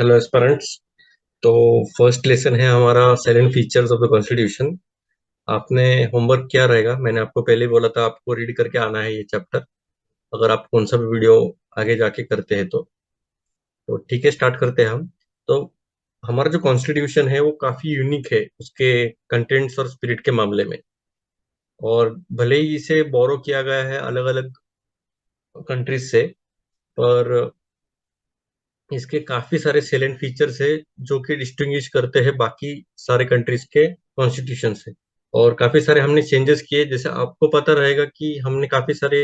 Hello aspirants. तो first lesson है हमारा salient features of the constitution. आपने होमवर्क किया रहेगा, मैंने आपको पहले ही बोला था आपको रीड करके आना है ये चैप्टर। अगर आप कौन सा भी वीडियो आगे जाके करते हैं तो ठीक है, स्टार्ट करते हैं हम। तो हमारा जो कॉन्स्टिट्यूशन है वो काफी यूनिक है उसके कंटेंट्स और स्पिरिट के मामले में। और भले ही इसे बोरो किया गया है अलग अलग कंट्रीज से, पर इसके काफी सारे सेलेंट फीचर्स है जो कि डिस्टिंग्विश करते हैं बाकी सारे कंट्रीज के कॉन्स्टिट्यूशन से। और काफी सारे हमने चेंजेस किए, जैसे आपको पता रहेगा कि हमने काफी सारे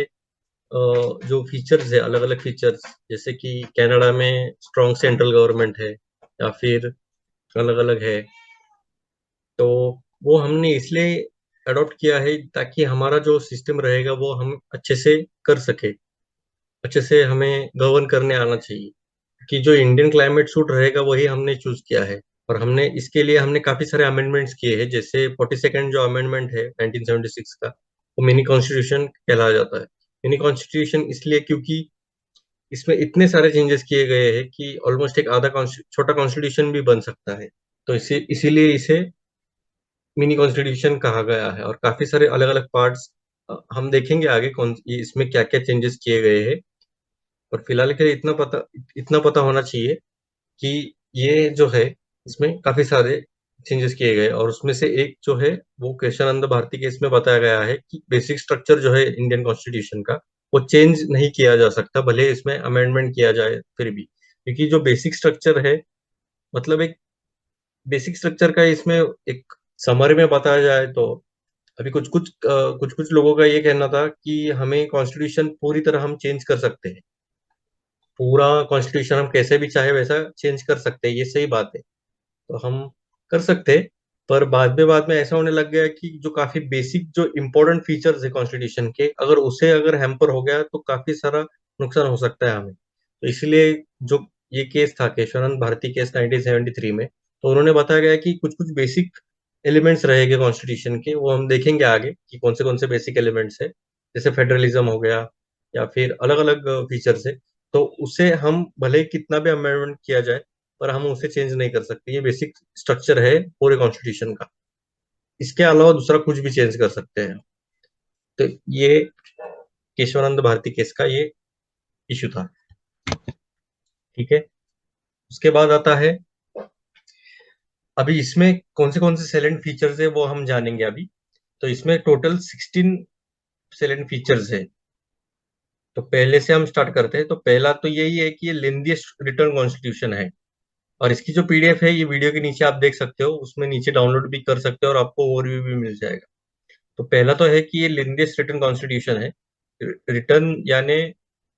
जो फीचर्स है, अलग अलग फीचर्स, जैसे कि कनाडा में स्ट्रॉन्ग सेंट्रल गवर्नमेंट है या फिर अलग अलग है। तो वो हमने इसलिए अडॉप्ट किया है ताकि हमारा जो सिस्टम रहेगा वो हम अच्छे से कर सके, अच्छे से हमें गवर्न करने आना चाहिए। कि जो इंडियन क्लाइमेट सूट रहेगा वही हमने चूज किया है। और हमने इसके लिए हमने काफी सारे अमेंडमेंट्स किए हैं, जैसे 42nd जो अमेंडमेंट है 1976 का, वो मिनी कॉन्स्टिट्यूशन कहलाया जाता है। मिनी कॉन्स्टिट्यूशन इसलिए क्योंकि इसमें इतने सारे चेंजेस किए गए हैं कि ऑलमोस्ट एक आधा छोटा कॉन्स्टिट्यूशन भी बन सकता है। तो इसीलिए इसे मिनी कॉन्स्टिट्यूशन कहा गया है। और काफी सारे अलग अलग पार्ट्स हम देखेंगे आगे कौन इसमें क्या क्या चेंजेस किए गए हैं। और फिलहाल के लिए इतना पता होना चाहिए कि ये जो है इसमें काफी सारे चेंजेस किए गए, और उसमें से एक जो है वो केशवानंद भारती के इसमें बताया गया है कि बेसिक स्ट्रक्चर जो है इंडियन कॉन्स्टिट्यूशन का वो चेंज नहीं किया जा सकता, भले इसमें अमेंडमेंट किया जाए फिर भी। क्योंकि जो बेसिक स्ट्रक्चर है, मतलब एक बेसिक स्ट्रक्चर का इसमें एक समरी में बताया जाए तो अभी कुछ कुछ लोगों का ये कहना था कि हमें कॉन्स्टिट्यूशन पूरी तरह हम चेंज कर सकते हैं, पूरा कॉन्स्टिट्यूशन हम कैसे भी चाहे वैसा चेंज कर सकते हैं, ये सही बात है। तो हम कर सकते, पर बाद में ऐसा होने लग गया कि जो काफी बेसिक जो इम्पोर्टेंट फीचर्स है कॉन्स्टिट्यूशन के, अगर हैम्पर हो गया तो काफी सारा नुकसान हो सकता है हमें। तो इसलिए जो ये केस था केशवानंद भारती केस 1973 में, तो उन्होंने बताया गया कि कुछ कुछ बेसिक एलिमेंट्स रहेंगे कॉन्स्टिट्यूशन के, वो हम देखेंगे आगे कि कौन से बेसिक एलिमेंट्स है, जैसे फेडरलिज्म हो गया या फिर अलग अलग फीचर्स है। तो उसे हम भले ही कितना भी अमेंडमेंट किया जाए, पर हम उसे चेंज नहीं कर सकते। ये बेसिक स्ट्रक्चर है पूरे कॉन्स्टिट्यूशन का, इसके अलावा दूसरा कुछ भी चेंज कर सकते हैं। तो ये केशवानंद भारती केस का ये इशू था। ठीक है, उसके बाद आता है, अभी इसमें कौन से सेलेंट फीचर्स है वो हम जानेंगे अभी। तो इसमें टोटल 16 सेलेंट फीचर्स है। तो पहले से हम स्टार्ट करते हैं। तो पहला तो यही है कि ये लेंथीएस्ट रिटर्न कॉन्स्टिट्यूशन है। और इसकी जो पीडीएफ है ये वीडियो के नीचे आप देख सकते हो, उसमें नीचे डाउनलोड भी कर सकते हो और आपको ओवरव्यू भी मिल जाएगा। तो पहला तो है कि ये लेंथीएस्ट रिटन कॉन्स्टिट्यूशन है। रिटर्न यानी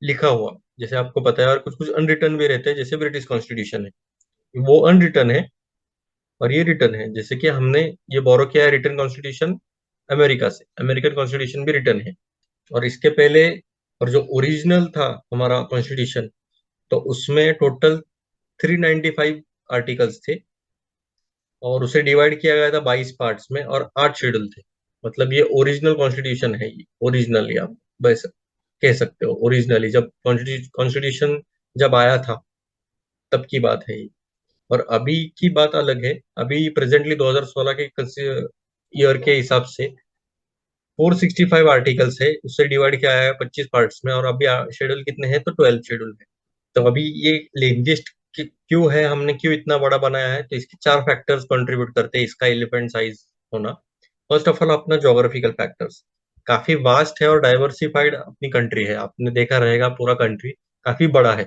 लिखा हुआ, जैसे आपको पता है, और कुछ कुछ अनरिटन भी रहते हैं जैसे ब्रिटिश कॉन्स्टिट्यूशन है, वो अनरिटन है। और ये रिटर्न है, जैसे कि हमने ये बोरो किया है रिटर्न कॉन्स्टिट्यूशन अमेरिका से, अमेरिकन कॉन्स्टिट्यूशन भी रिटर्न है। और इसके पहले और जो ओरिजिनल था हमारा कॉन्स्टिट्यूशन, तो उसमें टोटल 395 आर्टिकल्स थे, और उसे डिवाइड किया गया था 22 पार्ट्स में, और 8 शेड्यूल थे। मतलब ये ओरिजिनल कॉन्स्टिट्यूशन है, ये ओरिजिनली आप बस कह सकते हो। ओरिजिनली जब कॉन्स्टिट्यूशन जब आया था तब की बात है ये। और अभी की बात अलग है। अभी प्रेजेंटली 2016 के ईयर के हिसाब से 465 आर्टिकल्स है, उससे डिवाइड किया है 25 पार्ट्स में, और अभी शेड्यूल कितने हैं, तो 12 शेड्यूल है। तो अभी ये लेंथेस्ट क्यों है, हमने क्यों इतना बड़ा बनाया है, तो इसके चार फैक्टर्स कंट्रीब्यूट करते हैं इसका एलिफेंट साइज होना। फर्स्ट ऑफ ऑल अपना जोग्राफिकल फैक्टर्स, काफी वास्ट है और डाइवर्सिफाइड अपनी कंट्री है, आपने देखा रहेगा पूरा कंट्री काफी बड़ा है।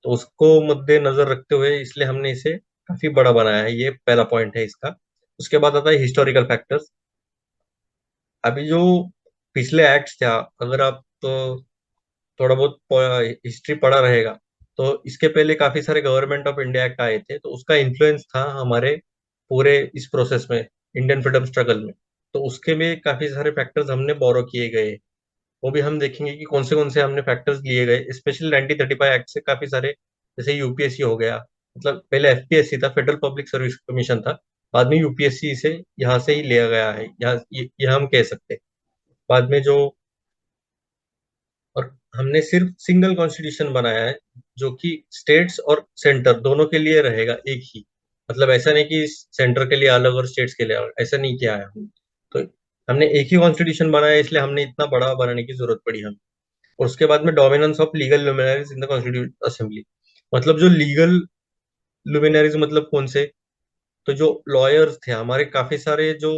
तो उसको मद्देनजर रखते हुए इसलिए हमने इसे काफी बड़ा बनाया है, ये पहला पॉइंट है इसका। उसके बाद आता है हिस्टोरिकल फैक्टर्स। अभी जो पिछले एक्ट्स था, अगर आप थोड़ा बहुत हिस्ट्री पढ़ा रहेगा, तो इसके पहले काफी सारे गवर्नमेंट ऑफ इंडिया एक्ट आए थे, तो उसका इन्फ्लुएंस था हमारे पूरे इस प्रोसेस में, इंडियन फ्रीडम स्ट्रगल में। तो उसके में काफी सारे फैक्टर्स हमने बोरो किए गए, वो भी हम देखेंगे कि कौन से हमने फैक्टर्स लिए गए, स्पेशली 1935 एक्ट से काफी सारे, जैसे यूपीएससी हो गया, मतलब पहले एफपीएससी था, फेडरल पब्लिक सर्विस कमीशन था, बाद में यूपीएससी से यहाँ से ही लिया गया है, यहाँ ये हम कह सकते हैं। बाद में जो, और हमने सिर्फ सिंगल कॉन्स्टिट्यूशन बनाया है जो कि स्टेट्स और सेंटर दोनों के लिए रहेगा एक ही। मतलब ऐसा नहीं कि सेंटर के लिए अलग और स्टेट्स के लिए अलग, ऐसा नहीं किया है हमने। तो हमने एक ही कॉन्स्टिट्यूशन बनाया, इसलिए हमने इतना बड़ा बनाने की जरूरत पड़ी हमें। और उसके बाद में dominance of legal luminaries in the constituent assembly. मतलब जो लीगल लुमिनरीज मतलब कौन से, तो जो लॉयर्स थे हमारे, काफी सारे जो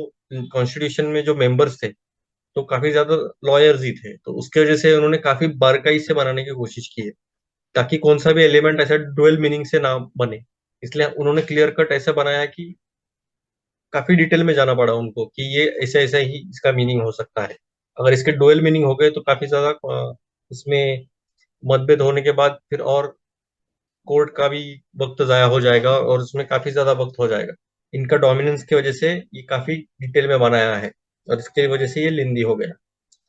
कॉन्स्टिट्यूशन में जो मेंबर्स थे, तो काफी ज्यादा लॉयर्स ही थे, तो उसके वजह से उन्होंने काफी बारीकाई से बनाने की कोशिश की है, ताकि कौन सा भी एलिमेंट ऐसा डुअल मीनिंग से ना बने। इसलिए उन्होंने क्लियर कट ऐसा बनाया कि काफी डिटेल में जाना पड़ा उनको कि ये ऐसा ऐसा ही इसका मीनिंग हो सकता है। अगर इसके डुअल मीनिंग हो गए तो काफी ज्यादा इसमें मतभेद होने के बाद फिर और कोर्ट का भी वक्त जाया हो जाएगा और उसमें काफी ज्यादा वक्त हो जाएगा। इनका डोमिनेंस की वजह से ये काफी डिटेल में बनाया है, और इसकी वजह से ये लेंदी हो गया।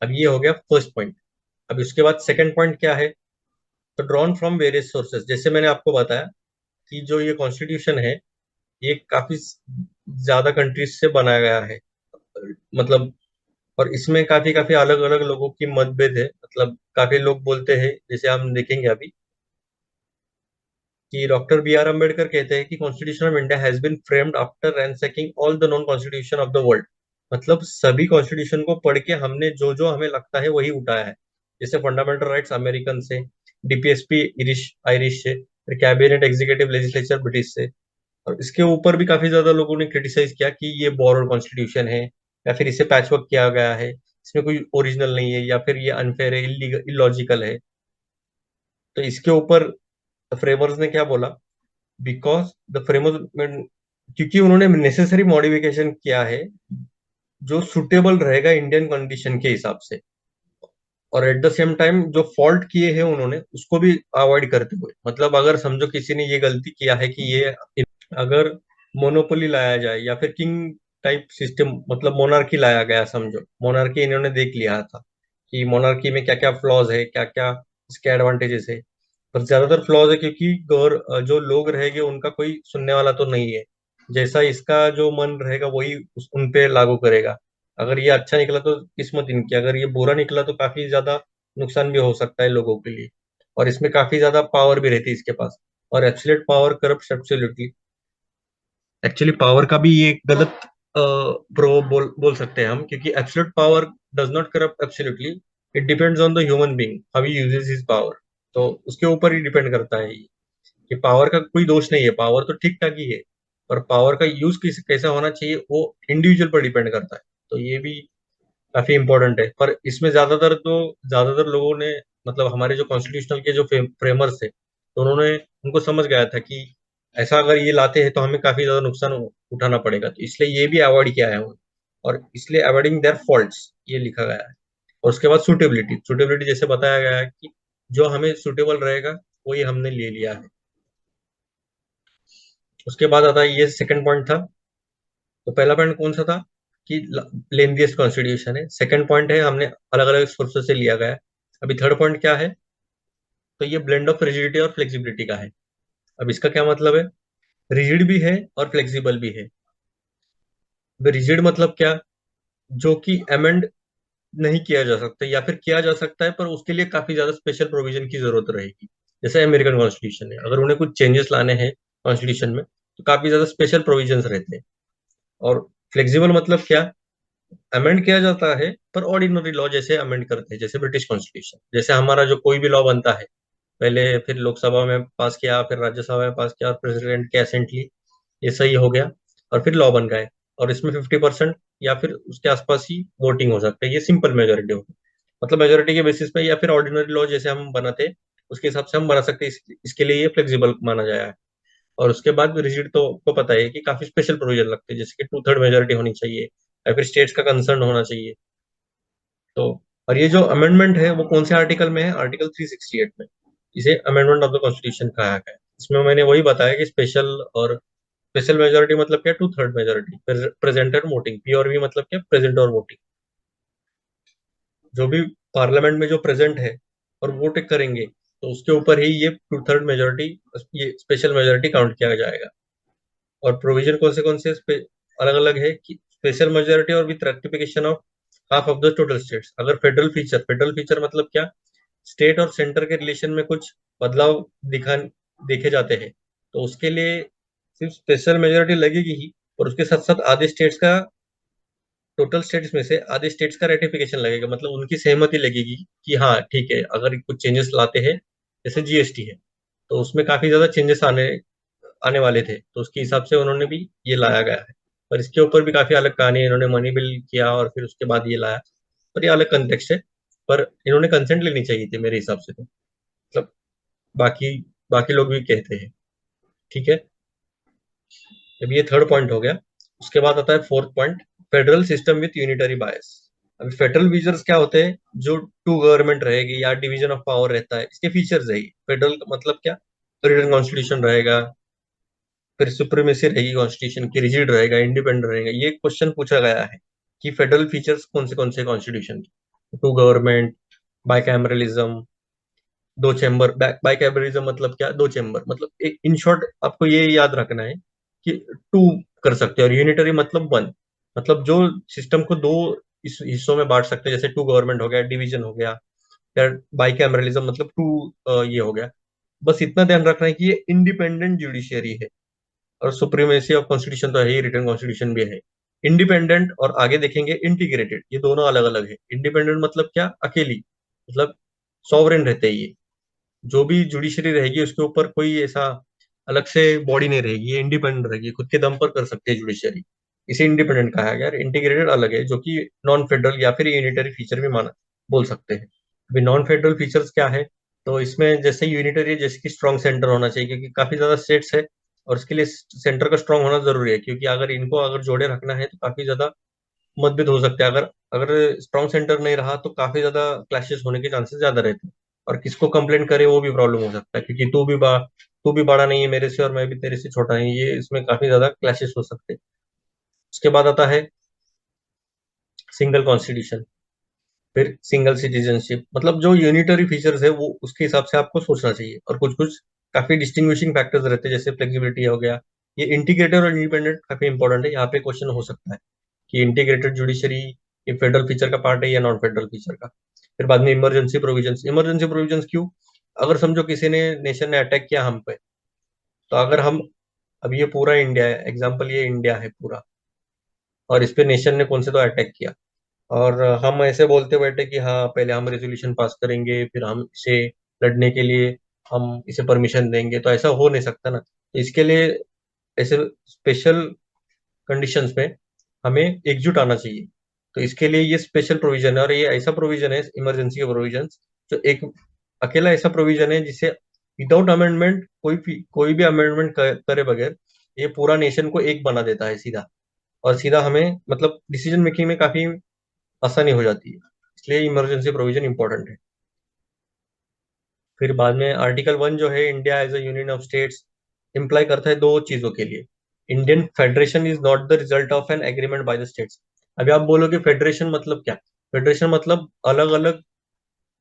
अब ये हो गया फर्स्ट पॉइंट। अब इसके बाद सेकंड पॉइंट क्या है, तो ड्रॉन फ्रॉम वेरियस सोर्सेज, जैसे मैंने आपको बताया कि जो ये कॉन्स्टिट्यूशन है ये काफी ज्यादा कंट्रीज से बनाया गया है। मतलब और इसमें काफी काफी अलग अलग लोगों की मतभेद है। मतलब काफी लोग बोलते हैं, जैसे हम देखेंगे अभी, कि डॉक्टर बी आर अम्बेडकर कहते हैं कि constitution of India has been framed after ransacking all the known constitution of the world. मतलब सभी कॉन्स्टिट्यूशन को पढ़ के हमने जो जो हमें लगता है वही उठाया है। जैसे फंडामेंटल राइट्स अमेरिकन से, डीपीएसपी आयरिश आयरिश से, फिर कैबिनेट एग्जीक्यूटिव लेजिस्लेचर ब्रिटिश से। और इसके ऊपर भी काफी ज्यादा लोगों ने क्रिटिसाइज किया कि ये बोरोड कॉन्स्टिट्यूशन है, या फिर इसे पैचवर्क किया गया है, इसमें कोई ओरिजिनल नहीं है, या फिर ये अनफेयर है, इलॉजिकल है। तो इसके ऊपर फ्रेमर्स ने क्या बोला, बिकॉज द फ्रेमर्स, क्योंकि उन्होंने नेसेसरी मॉडिफिकेशन किया है जो सुटेबल रहेगा इंडियन कंडीशन के हिसाब से, और एट द सेम टाइम जो फॉल्ट किए हैं उन्होंने उसको भी अवॉइड करते हुए। मतलब अगर समझो किसी ने ये गलती किया है कि ये, अगर मोनोपोली लाया जाए या फिर किंग टाइप सिस्टम, मतलब मोनार्की लाया गया, समझो मोनार्की इन्होंने देख लिया था कि मोनार्की में क्या क्या फ्लॉज है, क्या क्या इसके एडवांटेजेस है। पर ज्यादातर फ्लॉज है क्योंकि जो लोग रहेंगे उनका कोई सुनने वाला तो नहीं है। जैसा इसका जो मन रहेगा वही उन पे लागू करेगा। अगर ये अच्छा निकला तो किस्मत इनकी, अगर ये बुरा निकला तो काफी ज्यादा नुकसान भी हो सकता है लोगों के लिए। और इसमें काफी ज्यादा पावर भी रहती है इसके पास। और absolute power corrupt absolutely. Actually power का भी ये गलत प्रो बोल सकते हैं हम, क्योंकि absolute power does not corrupt absolutely. It depends on the human being how he uses his power. तो उसके ऊपर ही डिपेंड करता है ये, कि पावर का कोई दोष नहीं है, पावर तो ठीक ठाक ही है। पर पावर का यूज कैसा होना चाहिए वो इंडिविजुअल पर डिपेंड करता है। तो ये भी काफी इंपॉर्टेंट है। पर इसमें ज्यादातर लोगों ने, मतलब हमारे जो कॉन्स्टिट्यूशनल के जो फ्रेमर्स थे, तो उन्होंने उनको समझ गया था कि ऐसा अगर ये लाते हैं तो हमें काफी ज्यादा नुकसान उठाना पड़ेगा, तो इसलिए ये भी अवॉइड किया है उन्होंने। और इसलिए अवॉइडिंग देयर फॉल्ट्स ये लिखा गया है। और उसके बाद सुटेबिलिटी, सुटेबिलिटी जैसे बताया गया है कि जो हमें सुटेबल रहेगा वही हमने ले लिया है। उसके बाद आता है, ये सेकंड पॉइंट था। तो पहला पॉइंट कौन सा था, कि लेंथीएस्ट कॉन्स्टिट्यूशन है। सेकंड पॉइंट है हमने अलग अलग सोर्सेस से लिया गया है। अभी थर्ड पॉइंट क्या है, तो ये ब्लेंड ऑफ रिजिडिटी और फ्लेक्सिबिलिटी का है। अब इसका क्या मतलब है, रिजिड भी है और फ्लेक्सिबल भी है। रिजिड मतलब क्या, जो कि अमेंड नहीं किया जा सकता, या फिर किया जा सकता है पर उसके लिए काफी ज्यादा स्पेशल प्रोविजन की जरूरत रहेगी। जैसे अमेरिकन कॉन्स्टिट्यूशन है, अगर उन्हें कुछ चेंजेस लाने हैं कॉन्स्टिट्यूशन में तो काफी ज्यादा स्पेशल प्रोविजंस रहते हैं। और फ्लेक्सिबल मतलब क्या, अमेंड किया जाता है पर ऑर्डिनरी लॉ जैसे अमेंड करते हैं, जैसे ब्रिटिश कॉन्स्टिट्यूशन, जैसे हमारा जो कोई भी लॉ बनता है, पहले फिर लोकसभा में पास किया, फिर राज्यसभा में पास किया, और प्रेसिडेंट के असेंट ली, ये सही हो गया, और फिर लॉ बन गए। और इसमें 50% या फिर उसके आसपास ही वोटिंग हो सकता है, ये सिंपल मेजोरिटी होगी। मतलब मेजोरिटी के बेसिस पे, या फिर ऑर्डिनरी लॉ जैसे हम बनाते उसके हिसाब से हम बना सकते हैं। इसके लिए ये फ्लेक्सिबल माना जाया है। और उसके बाद रिजिड तो आपको पता है कि काफी स्पेशल प्रोविजन लगते हैं, जैसे कि 2/3 मेजोरिटी होनी चाहिए, या फिर स्टेट्स का कंसर्न होना चाहिए। तो और ये जो अमेंडमेंट है वो कौन से आर्टिकल में है, आर्टिकल 368 में। इसे अमेंडमेंट ऑफ द कॉन्स्टिट्यूशन कहा गया है। इसमें मैंने वही बताया कि स्पेशल और स्पेशल मेजोरिटी मतलब क्या, 2/3 मेजोरिटी, प्रेजेंट और वोटिंग। पी और वी मतलब क्या, प्रेजेंट और वोटिंग। जो भी पार्लियामेंट में जो प्रेजेंट है और वोट करेंगे, तो उसके ऊपर ही ये 2/3 मेजोरिटी, ये स्पेशल मेजोरिटी काउंट किया जाएगा। और प्रोविजन कौन से अलग अलग है, कि स्पेशल मेजोरिटी और with rectification of half of the total states. अगर फेडरल फीचर मतलब क्या, स्टेट और सेंटर के रिलेशन में कुछ बदलाव दिखा देखे जाते हैं, तो उसके लिए सिर्फ स्पेशल मेजोरिटी लगेगी ही, और उसके साथ साथ आधे स्टेट्स का, टोटल स्टेट्स में से आधे स्टेट्स का रेटिफिकेशन लगेगा, मतलब उनकी सहमति लगेगी कि हाँ ठीक है, अगर कुछ चेंजेस लाते हैं, जैसे जीएसटी है, तो उसमें काफी ज्यादा चेंजेस आने आने वाले थे, तो उसके हिसाब से उन्होंने भी ये लाया गया है। पर इसके ऊपर भी काफी अलग कहानी है, इन्होंने मनी बिल किया और फिर उसके बाद ये लाया, पर ये अलग कंटेक्स्ट है। पर इन्होंने कंसेंट लेनी चाहिए थी मेरे हिसाब से, तो मतलब बाकी बाकी लोग भी कहते हैं। ठीक है, अब ये थर्ड पॉइंट हो गया। उसके बाद आता है fourth point, federal system with unitary बायस। अभी फेडरल फीचर्स क्या होते हैं, जो टू गवर्नमेंट रहेगी या डिवीजन ऑफ पावर रहता है, इसके फीचर्स है। फेडरल मतलब क्या, रिटन कॉन्स्टिट्यूशन रहेगा, फिर सुप्रीमेसी रहेगी कॉन्स्टिट्यूशन की, रिजिड रहेगा, इंडिपेंडेंट रहेगा। ये क्वेश्चन पूछा गया है कि फेडरल फीचर्स कौन से कॉन्स्टिट्यूशन की, टू गवर्नमेंट, बाइकैमरलिज्म, दो चैम्बर। बाइकैमरलिज्म मतलब क्या, दो चैम्बर, मतलब एक, इन शॉर्ट आपको ये याद रखना है कि टू कर सकते हैं, और यूनिटरी मतलब वन, मतलब जो सिस्टम को दो इस हिस्सों में बांट सकते हैं, जैसे टू गवर्नमेंट हो गया, डिवीजन हो गया, या बाइकैमरलिज्म मतलब टू ये हो गया। बस इतना ध्यान रखना है कि ये इंडिपेंडेंट जुडिशियरी है, और सुप्रीमेसी ऑफ कॉन्स्टिट्यूशन तो है ही, रिटन कॉन्स्टिट्यूशन भी है। इंडिपेंडेंट, और आगे देखेंगे इंटीग्रेटेड, ये दोनों अलग अलग है। इंडिपेंडेंट मतलब क्या, अकेली, मतलब सॉवरेन रहते हैं ये, जो भी जुडिशरी रहेगी उसके ऊपर कोई ऐसा अलग से बॉडी नहीं रहेगी, ये इंडिपेंडेंट रहेगी, खुद के दम पर कर सकते हैं जुडिशरी। इसे इंडिपेंडेंट कहा गया। इंटीग्रेटेड अलग है, जो कि नॉन फेडरल या फिर यूनिटरी फीचर भी माना बोल सकते हैं। अभी नॉन फेडरल फीचर्स क्या है, तो इसमें जैसे यूनिटरी, जैसे कि स्ट्रॉन्ग सेंटर होना चाहिए, क्योंकि काफी ज्यादा स्टेट्स है, और इसके लिए सेंटर का स्ट्रॉन्ग होना जरूरी है, क्योंकि अगर इनको अगर जोड़े रखना है तो काफी ज्यादा मतभेद हो सकते हैं। अगर अगर स्ट्रॉन्ग सेंटर नहीं रहा तो काफी ज्यादा क्लैशेस होने के चांसेस ज्यादा रहते हैं, और किसको कंप्लेंट करे वो भी प्रॉब्लम हो सकता है, क्योंकि तू भी बड़ा नहीं है मेरे से और मैं भी तेरे से छोटा नहीं, ये इसमें काफी ज्यादा क्लैशेस हो सकते हैं। उसके बाद आता है सिंगल कॉन्स्टिट्यूशन, फिर सिंगल सिटीजनशिप, मतलब जो यूनिटरी फीचर्स है वो उसके हिसाब से आपको सोचना चाहिए, और कुछ कुछ काफी डिस्टिंग्विशिंग फैक्टर्स रहते हैं, जैसे फ्लेक्सिबिलिटी हो गया। ये इंटीग्रेटेड और इंडिपेंडेंट काफी इंपॉर्टेंट है, यहाँ पे क्वेश्चन हो सकता है कि इंटीग्रेटेड जुडिशरी ये फेडरल फीचर का पार्ट है या नॉन फेडरल फीचर का। फिर बाद में इमरजेंसी प्रोविजंस। इमरजेंसी प्रोविजंस क्यों, अगर समझो किसी ने, नेशन ने अटैक किया हम पे, तो अगर हम, अब ये पूरा इंडिया है, एग्जाम्पल ये इंडिया है पूरा, और इस पे नेशन ने कौन से तो अटैक किया, और हम ऐसे बोलते बैठे कि हाँ पहले हम रेजोल्यूशन पास करेंगे, फिर हम इसे लड़ने के लिए हम इसे परमिशन देंगे, तो ऐसा हो नहीं सकता ना। तो इसके लिए ऐसे स्पेशल कंडीशंस में हमें एकजुट आना चाहिए। तो इसके लिए ये स्पेशल प्रोविजन है, और ये ऐसा प्रोविजन है इमरजेंसी का प्रोविजन, जो एक अकेला ऐसा प्रोविजन है जिसे विदाउट अमेंडमेंट, कोई भी अमेंडमेंट करे बगैर ये पूरा नेशन को एक बना देता है सीधा, और सीधा हमें मतलब डिसीजन मेकिंग में काफी आसानी हो जाती है, इसलिए इमरजेंसी प्रोविजन इंपॉर्टेंट है। फिर बाद में आर्टिकल 1 जो है, India as a union of states, imply करता है दो चीजों के लिए। Indian federation is not the result of an agreement by the states. अभी आप बोलोगे फेडरेशन मतलब क्या, फेडरेशन मतलब अलग अलग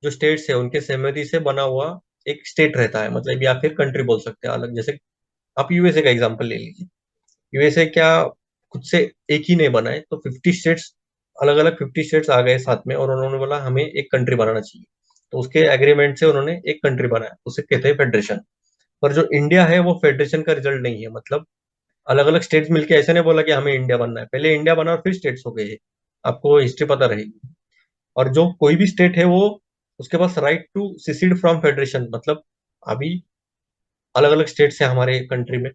जो स्टेट्स है उनके सहमति से बना हुआ एक स्टेट रहता है, मतलब, या फिर कंट्री बोल सकते हैं अलग। जैसे आप यूएसए का एग्जांपल ले लीजिए, यूएसए क्या खुद से एक ही नहीं बना है, तो 50 स्टेट्स, अलग अलग 50 स्टेट्स आ गए साथ में, और उन्होंने बोला हमें एक कंट्री बनाना चाहिए, तो उसके एग्रीमेंट से उन्होंने एक कंट्री बनाया, उसे कहते हैं फेडरेशन। पर जो इंडिया है वो फेडरेशन का रिजल्ट नहीं है, मतलब अलग अलग स्टेट्स मिलके ऐसे नहीं बोला कि हमें इंडिया बनना है, पहले इंडिया बना और फिर स्टेट्स हो गए हैं। आपको हिस्ट्री पता रहेगी। और जो कोई भी स्टेट है वो, उसके पास right to secede from federation, मतलब अभी अलग अलग स्टेट्स है हमारे कंट्री में,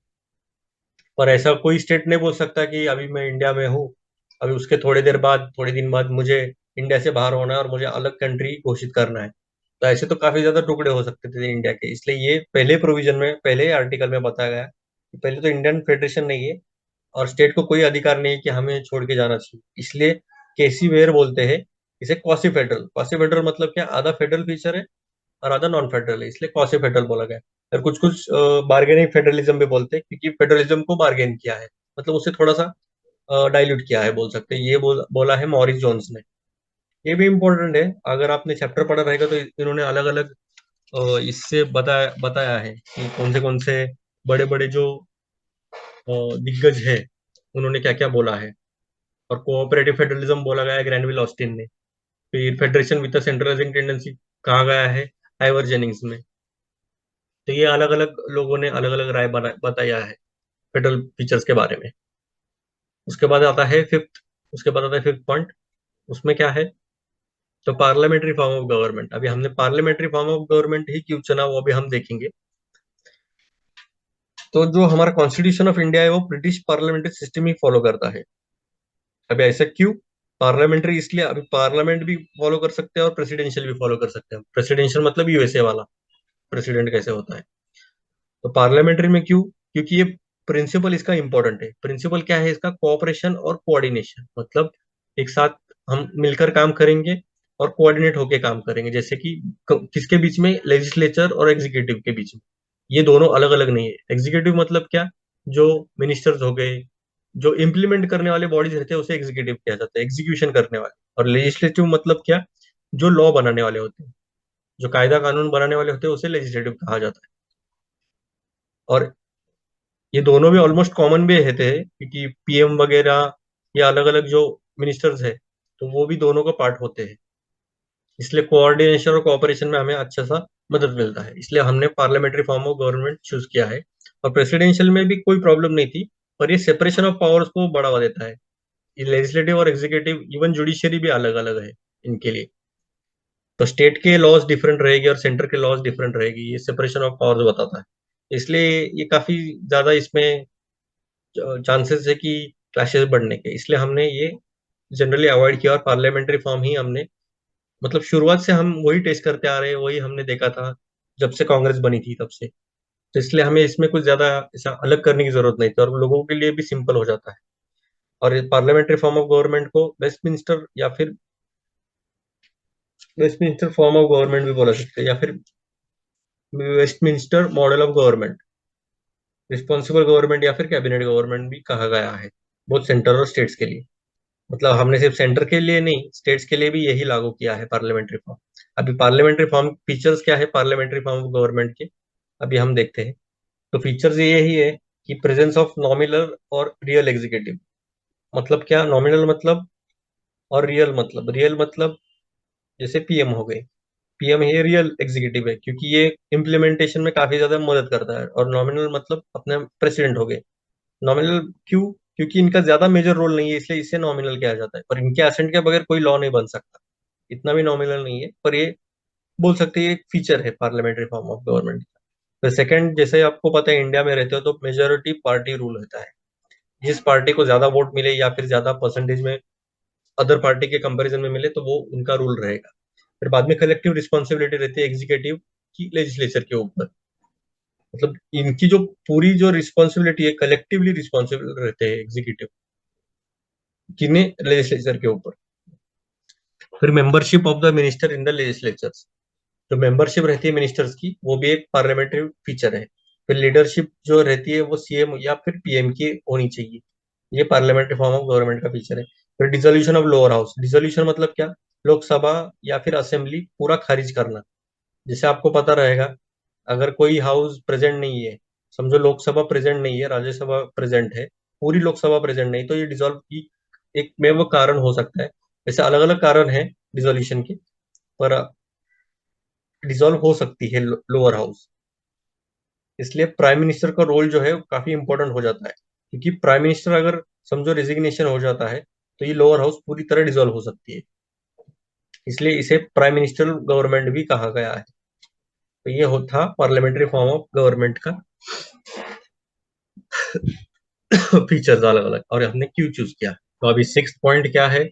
पर ऐसा कोई स्टेट नहीं बोल सकता कि अभी मैं इंडिया में हूँ, अभी उसके थोड़ी देर बाद, थोड़े दिन बाद मुझे इंडिया से बाहर होना है और मुझे अलग कंट्री घोषित करना है। तो ऐसे तो काफी ज्यादा टुकड़े हो सकते थे इंडिया के, इसलिए ये पहले प्रोविजन में, पहले आर्टिकल में बताया गया है कि पहले तो इंडियन फेडरेशन नहीं है, और स्टेट को कोई अधिकार नहीं है कि हमें छोड़ के जाना चाहिए। इसलिए केसी वेयर बोलते हैं इसे क्वासी फेडरल। क्वासी फेडरल मतलब क्या, आधा फेडरल फीचर है और आधा नॉन फेडरल है, इसलिए क्वासी फेडरल बोला गया है। और कुछ कुछ बार्गेनिंग फेडरलिज्म भी बोलते हैं, क्योंकि फेडरलिज्म को बार्गेन किया है, मतलब उसे थोड़ा सा डाइल्यूट किया है बोल सकते हैं। ये बोला है मॉरिस जोन्स ने। ये भी इम्पोर्टेंट है, अगर आपने चैप्टर पढ़ा रहेगा तो इन्होंने अलग अलग इससे बताया बताया है कि कौन से बड़े बड़े जो दिग्गज है उन्होंने क्या क्या बोला है। और कोऑपरेटिव फेडरलिज्म बोला गया है ग्रैनविल ऑस्टिन ने। फिर फेडरेशन विद सेंट्रलाइजिंग टेंडेंसी कहा गया है आइवर जेनिंग्स में। तो ये अलग अलग लोगों ने अलग अलग राय बताया है फेडरल फीचर्स के बारे में। उसके बाद आता है फिफ्थ उसके बाद आता है फिफ्थ पॉइंट। उसमें क्या है? तो पार्लियामेंट्री फॉर्म ऑफ गवर्नमेंट। अभी हमने पार्लियामेंट्री फॉर्म ऑफ गवर्नमेंट ही क्यों चुना वो अभी हम देखेंगे। तो जो हमारा कॉन्स्टिट्यूशन ऑफ इंडिया है वो ब्रिटिश पार्लियामेंट्री सिस्टम ही फॉलो करता है। अभी ऐसा क्यों? पार्लियामेंट्री इसलिए, अभी पार्लियामेंट भी फॉलो कर सकते हैं और प्रेसिडेंशियल भी फॉलो कर सकते हैं। प्रेसिडेंशियल मतलब यूएसए वाला प्रेसिडेंट कैसे होता है। तो पार्लियामेंट्री में क्यों? क्योंकि ये प्रिंसिपल इसका इंपॉर्टेंट है। प्रिंसिपल क्या है इसका? कोऑपरेशन और कोऑर्डिनेशन। मतलब एक साथ हम मिलकर काम करेंगे और कोऑर्डिनेट होके काम करेंगे। जैसे कि किसके बीच में? लेजिस्लेचर और एग्जीक्यूटिव के बीच में। ये दोनों अलग अलग नहीं है। एग्जीक्यूटिव मतलब क्या? जो मिनिस्टर्स हो गए, जो इम्प्लीमेंट करने वाले बॉडीज रहते हैं उसे एग्जीक्यूटिव कहा जाता है, एग्जीक्यूशन करने वाले। और लेजिस्लेटिव मतलब क्या? जो लॉ बनाने वाले होते हैं, जो कायदा कानून बनाने वाले होते हैं उसे लेजिस्लेटिव कहा जाता है। और ये दोनों भी ऑलमोस्ट कॉमन भी रहते हैं क्योंकि पीएम वगैरह या अलग अलग जो मिनिस्टर्स है तो वो भी दोनों का पार्ट होते हैं। इसलिए कोऑर्डिनेशन और कोऑपरेशन में हमें अच्छा सा मदद मिलता है। इसलिए हमने parliamentary form of government choose किया है। और प्रेसिडेंशियल में भी कोई प्रॉब्लम नहीं थी, पर ये सेपरेशन ऑफ पावर्स को बढ़ावा देता है। ये लेजिस्लेटिव और एग्जीक्यूटिव, इवन जुडिशियरी भी अलग अलग है इनके लिए। तो स्टेट के लॉज डिफरेंट रहेगी और सेंटर के लॉज डिफरेंट रहेगी, ये सेपरेशन ऑफ पावर्स बताता है। इसलिए ये काफी ज्यादा इसमें चांसेस है कि क्लैशेस बढ़ने के। इसलिए हमने ये जनरली अवॉइड किया और पार्लियामेंट्री फॉर्म ही हमने, मतलब शुरुआत से हम वही टेस्ट करते आ रहे हैं, वही हमने देखा था जब से कांग्रेस बनी थी तब से। तो इसलिए हमें इसमें कुछ ज्यादा ऐसा अलग करने की जरूरत नहीं थी और लोगों के लिए भी सिंपल हो जाता है। और पार्लियामेंट्री फॉर्म ऑफ गवर्नमेंट को वेस्टमिंस्टर या फिर वेस्टमिंस्टर फॉर्म ऑफ गवर्नमेंट भी बोला सकते हैं, या फिर Westminster model of government, responsible government, या फिर कैबिनेट गवर्नमेंट भी कहा गया है, बोथ सेंटर और स्टेट्स के लिए। मतलब हमने सिर्फ सेंटर के लिए नहीं, स्टेट्स के लिए भी यही लागू किया है पार्लियामेंट्री फॉर्म। अभी पार्लियामेंट्री फॉर्म फीचर्स क्या है पार्लियामेंट्री फॉर्म ऑफ गवर्नमेंट के, अभी हम देखते हैं। तो फीचर्स ये ही है कि प्रेजेंस ऑफ नॉमिनल और रियल एग्जीक्यूटिव। मतलब क्या? नॉमिनल मतलब और रियल मतलब जैसे पीएम हो गए। पीएम ये रियल एग्जीक्यूटिव है क्योंकि ये इम्प्लीमेंटेशन में काफी ज्यादा मदद करता है। और नॉमिनल मतलब अपने प्रेसिडेंट हो गए। नॉमिनल क्यों? क्योंकि इनका ज्यादा मेजर रोल नहीं है इसलिए इसे नॉमिनल कहा जाता है। पर इनके असेंट के बगैर कोई लॉ नहीं बन सकता। इतना भी नॉमिनल नहीं है, पर ये बोल सकते हैं एक फीचर है पार्लियामेंट्री फॉर्म ऑफ गवर्नमेंट। तो सेकंड, जैसे आपको पता है इंडिया में रहते हो तो मेजोरिटी पार्टी रूल होता है। जिस पार्टी को ज्यादा वोट मिले या फिर ज्यादा परसेंटेज में अदर पार्टी के कंपैरिजन में मिले तो वो उनका रूल रहेगा। फिर बाद में कलेक्टिव रिस्पॉन्सिबिलिटी रहती है एग्जीक्यूटिव की लेजिस्लेचर के ऊपर। मतलब इनकी जो पूरी जो रिस्पॉन्सिबिलिटी है, कलेक्टिवली रिस्पॉन्सिबल रहते हैं एग्जीक्यूटिव, किन्हें? लेजिस्लेचर के ऊपर। फिर membership of the minister in the legislature, जो मेंबरशिप रहती है मिनिस्टर्स की वो भी एक पार्लियामेंट्री फीचर है। फिर लीडरशिप जो रहती है वो सीएम या फिर पीएम की होनी चाहिए। ये पार्लियामेंट्री फॉर्म ऑफ गवर्नमेंट का फीचर है। फिर dissolution of lower house. Dissolution मतलब क्या? लोकसभा या फिर असेंबली पूरा खारिज करना। जैसे आपको पता रहेगा, अगर कोई हाउस प्रेजेंट नहीं है, समझो लोकसभा प्रेजेंट नहीं है, राज्यसभा प्रेजेंट है, पूरी लोकसभा प्रेजेंट नहीं, तो ये डिसॉल्व की एक में वो कारण हो सकता है। वैसे अलग अलग कारण है डिसोल्यूशन के, पर डिसॉल्व हो सकती है लोअर हाउस। इसलिए प्राइम मिनिस्टर का रोल जो है वो काफी इंपॉर्टेंट हो जाता है क्योंकि प्राइम मिनिस्टर अगर समझो रेजिग्नेशन हो जाता है तो ये लोअर हाउस पूरी तरह डिसॉल्व हो सकती है। इसलिए इसे प्राइम मिनिस्टर गवर्नमेंट भी कहा गया है। तो ये था पार्लियामेंट्री फॉर्म ऑफ गवर्नमेंट का फीचर्स अलग अलग, और हमने क्यों चूज किया। तो अभी सिक्स पॉइंट क्या है?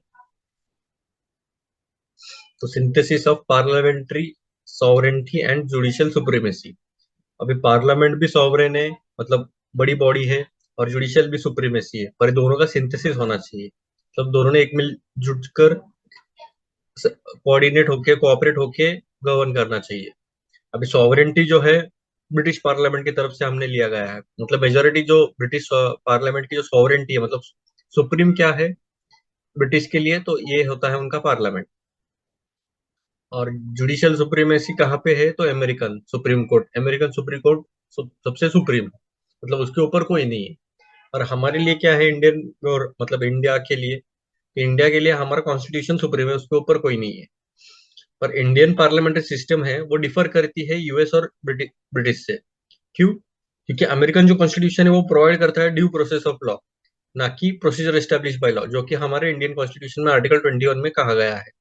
तो synthesis of parliamentary sovereignty and judicial supremacy. अभी पार्लियामेंट भी सॉवरेन है, मतलब बड़ी बॉडी है, और जुडिशियल भी सुप्रीमेसी है, पर दोनों का सिंथेसिस होना चाहिए। मतलब दोनों ने एक मिल जुट कर कोऑर्डिनेट होके कोऑपरेट होके गवर्न करना चाहिए। अभी सॉवरेनिटी जो है ब्रिटिश पार्लियामेंट की तरफ से हमने लिया गया है। मतलब मेजोरिटी जो ब्रिटिश पार्लियामेंट की जो सॉवरेनिटी है, मतलब सुप्रीम क्या है ब्रिटिश के लिए, तो ये होता है उनका पार्लियामेंट। और जुडिशियल सुप्रीमेसी कहाँ पे है? तो American supreme court. American supreme court सबसे सुप्रीम है, मतलब उसके ऊपर कोई नहीं है। और हमारे लिए क्या है इंडियन, और मतलब इंडिया के लिए, इंडिया के लिए हमारा कॉन्स्टिट्यूशन सुप्रीम है, उसके ऊपर कोई नहीं है। पर इंडियन पार्लियामेंट्री सिस्टम है वो डिफर करती है यूएस और ब्रिटिश से। क्यों? क्योंकि अमेरिकन जो कॉन्स्टिट्यूशन है वो प्रोवाइड करता है ड्यू प्रोसेस ऑफ लॉ, ना कि प्रोसीजर एस्टेब्लिश बाय लॉ, जो कि हमारे इंडियन कॉन्स्टिट्यूशन में आर्टिकल 21 में कहा गया है।